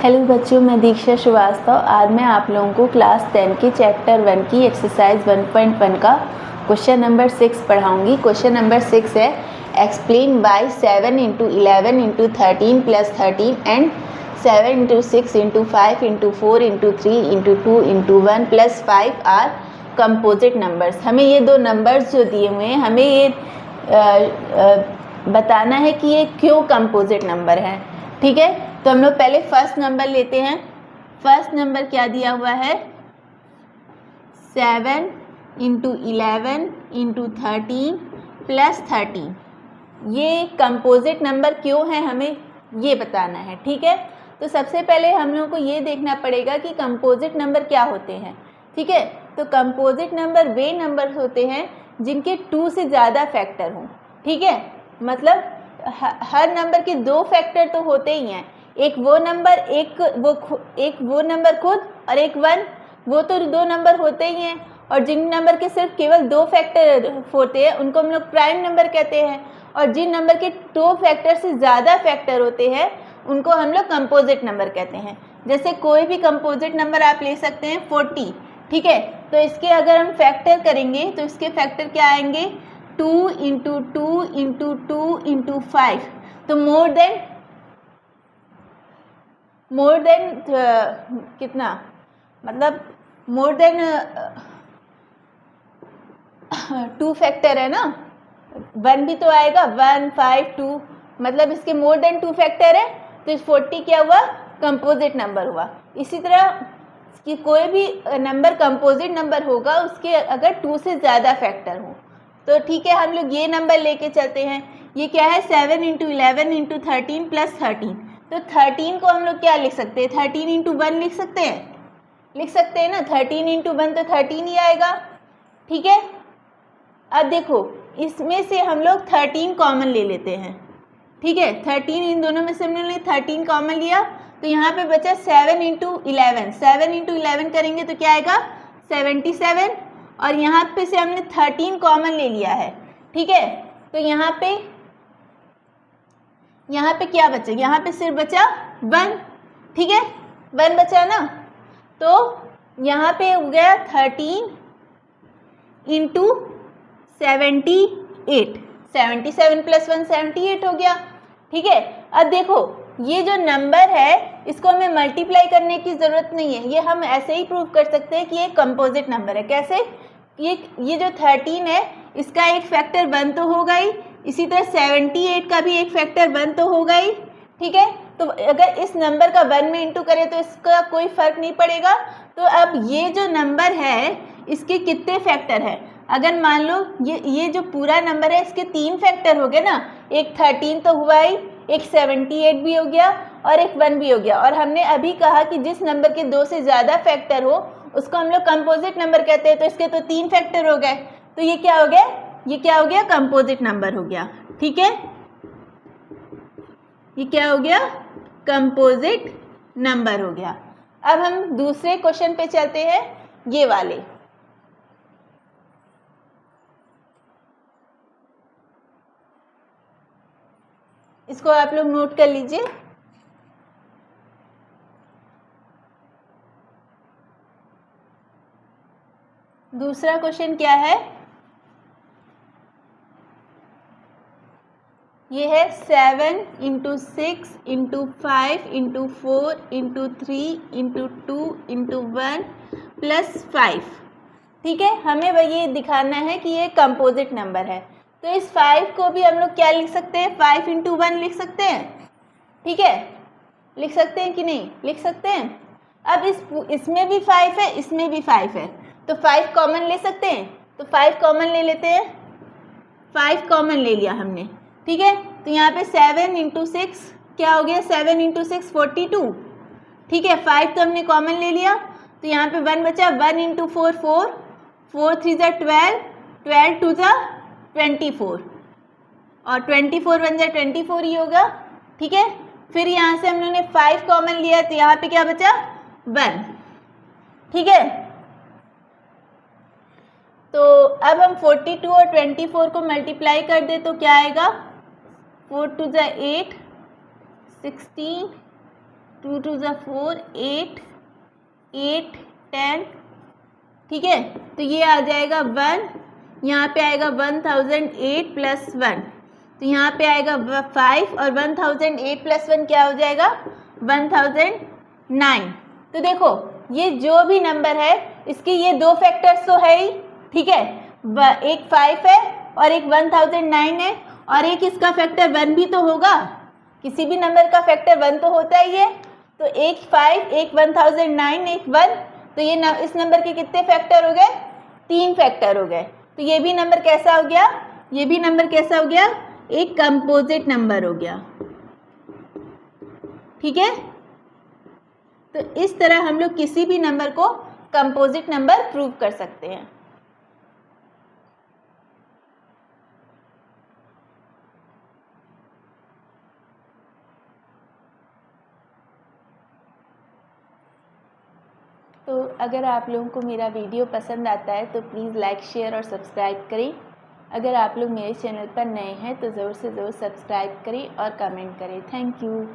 Hello बच्चों, मैं दीक्षा श्रीवास्तव। आज मैं आप लोगों को क्लास 10 की चैप्टर 1 की एक्सरसाइज 1.1 का क्वेश्चन नंबर 6 पढ़ाऊंगी। क्वेश्चन नंबर 6 है explain by 7 into 11 into 13 plus 13 and 7 into 6 into 5 into 4 into 3 into 2 into 1 plus 5 are composite numbers. हमें ये दो नंबर्स जो दिए हुए हैं, हमें ये बताना है कि ये क्यों कंपोजिट नंबर है। ठीक है, तो हम लोग पहले फर्स्ट नंबर लेते हैं। फर्स्ट नंबर क्या दिया हुआ है? 7 इंटू 11 इंटू 13 प्लस 13। ये कंपोजिट नंबर क्यों है, हमें ये बताना है। ठीक है, तो सबसे पहले हम लोगों को ये देखना पड़ेगा कि कंपोजिट नंबर क्या होते हैं। ठीक है, तो कंपोजिट नंबर वे नंबर होते हैं जिनके 2 से ज़्यादा फैक्टर हों। ठीक है, मतलब हर नंबर के 2 फैक्टर तो होते ही हैं। एक वो नंबर एक वो नंबर खुद और एक 1, वो तो 2 नंबर होते ही हैं। और जिन नंबर के सिर्फ केवल 2 फैक्टर होते हैं उनको हम लोग प्राइम नंबर कहते हैं। और जिन नंबर के 2 फैक्टर से ज़्यादा फैक्टर होते हैं उनको हम लोग कंपोजिट नंबर कहते हैं। जैसे कोई भी कंपोजिट नंबर आप ले सकते हैं 40। ठीक है, तो इसके अगर हम फैक्टर करेंगे तो इसके फैक्टर क्या आएंगे? 2 इंटू 2 इंटू 2 इंटू 5, तो मोर देन कितना, मतलब मोर देन 2 फैक्टर है ना। 1 भी तो आएगा, 1 5 2, मतलब इसके मोर देन 2 फैक्टर है, तो इस 40 क्या हुआ? कंपोजिट नंबर हुआ। इसी तरह कि कोई भी नंबर कंपोजिट नंबर होगा उसके अगर 2 से ज़्यादा फैक्टर हो। तो ठीक है, हम लोग ये नंबर लेके चलते हैं। ये क्या है? 7 इंटू 11 इंटू 13 प्लस 13। तो 13 को हम लोग क्या लिख सकते हैं? 13 इंटू 1 लिख सकते हैं ना। 13 इंटू 1 तो 13 ही आएगा। ठीक है, अब देखो इसमें से हम लोग 13 कॉमन ले लेते हैं। ठीक है, 13 इन दोनों में से हमने 13 कॉमन लिया, तो यहाँ पे बचा 7 इंटू 11। 7 इंटू 11 करेंगे तो क्या आएगा? 77। और यहाँ पे से हमने 13 कॉमन ले लिया है। ठीक है, तो यहाँ पे क्या बचा? यहाँ पे सिर्फ बचा 1। ठीक है, 1 बचा ना, तो यहाँ पे हो गया 13 इंटू 78। 77 प्लस 1 78 हो गया। ठीक है, अब देखो ये जो नंबर है इसको हमें मल्टीप्लाई करने की ज़रूरत नहीं है, ये हम ऐसे ही प्रूव कर सकते हैं कि ये कंपोजिट नंबर है। कैसे? ये जो 13 है इसका एक फैक्टर 1 तो होगा ही, इसी तरह 78 का भी एक फैक्टर 1 तो होगा ही। ठीक है, तो अगर इस नंबर का 1 में इंटू करें तो इसका कोई फ़र्क नहीं पड़ेगा। तो अब ये जो नंबर है इसके कितने फैक्टर है? अगर मान लो ये जो पूरा नंबर है इसके 3 फैक्टर हो गए ना। एक 13 तो हुआ ही, एक 78 भी हो गया और एक 1 भी हो गया। और हमने अभी कहा कि जिस नंबर के 2 से ज़्यादा फैक्टर हो उसको हम लोग कंपोजिट नंबर कहते हैं। तो इसके तो 3 फैक्टर हो गए, तो ये क्या हो गया? ये क्या हो गया? कंपोजिट नंबर हो गया। ठीक है, ये क्या हो गया? कंपोजिट नंबर हो गया। अब हम दूसरे क्वेश्चन पे चलते हैं, ये वाले। इसको आप लोग नोट कर लीजिए। दूसरा क्वेश्चन क्या है? ये है 7 into 6 into 5 into 4 into 3 into 2 into 1 plus 5। ठीक है, हमें भाई ये दिखाना है कि ये कंपोजिट नंबर है। तो इस 5 को भी हम लोग क्या लिख सकते हैं? 5 इंटू 1 लिख सकते हैं। ठीक है, लिख सकते हैं कि नहीं? लिख सकते हैं। अब इसमें भी 5 है, इसमें भी 5 है, तो 5 कॉमन ले सकते हैं। तो 5 कॉमन ले लेते हैं। 5 कॉमन ले लिया हमने। ठीक है, तो यहाँ पे 7 इंटू 6 क्या हो गया? 7 इंटू 6 42। ठीक है, 5 तो हमने कॉमन ले लिया, तो यहाँ पे 1 बचा। 1 इंटू 4 4, 4 3 ज़ा 12, 12 2 ज़ा 24, और 24 1 ज़ा 24 ही होगा। ठीक है, फिर यहाँ से हम लोगों ने 5 कॉमन लिया, तो यहाँ पे क्या बचा? 1। ठीक है, तो अब हम 42 और 24 को मल्टीप्लाई कर दे तो क्या आएगा? 4 2 ज़ा 8, 16 2 2 ज़ा 4, 8 8 10, ठीक है। तो ये आ जाएगा 1, यहाँ पे आएगा 1008 प्लस 1, तो यहाँ पे आएगा 5 और 1008 प्लस 1 क्या हो जाएगा 1009। तो देखो ये जो भी नंबर है इसके ये दो फैक्टर्स तो है ही, ठीक है, एक 5 है और एक 1009 है, और एक इसका फैक्टर 1 भी तो होगा, किसी भी नंबर का फैक्टर 1 तो होता ही है। तो एक 5, एक 1009, एक 1, तो ये इस नंबर के कितने फैक्टर हो गए, 3 फैक्टर हो गए। तो ये भी नंबर कैसा हो गया, ये भी नंबर कैसा हो गया, एक कंपोजिट नंबर हो गया, ठीक है। तो इस तरह हम लोग किसी भी नंबर को कंपोजिट नंबर प्रूव कर सकते हैं। तो अगर आप लोगों को मेरा वीडियो पसंद आता है तो प्लीज़ लाइक, शेयर और सब्सक्राइब करें। अगर आप लोग मेरे चैनल पर नए हैं तो ज़रूर से ज़रूर सब्सक्राइब करें और कमेंट करें। Thank you.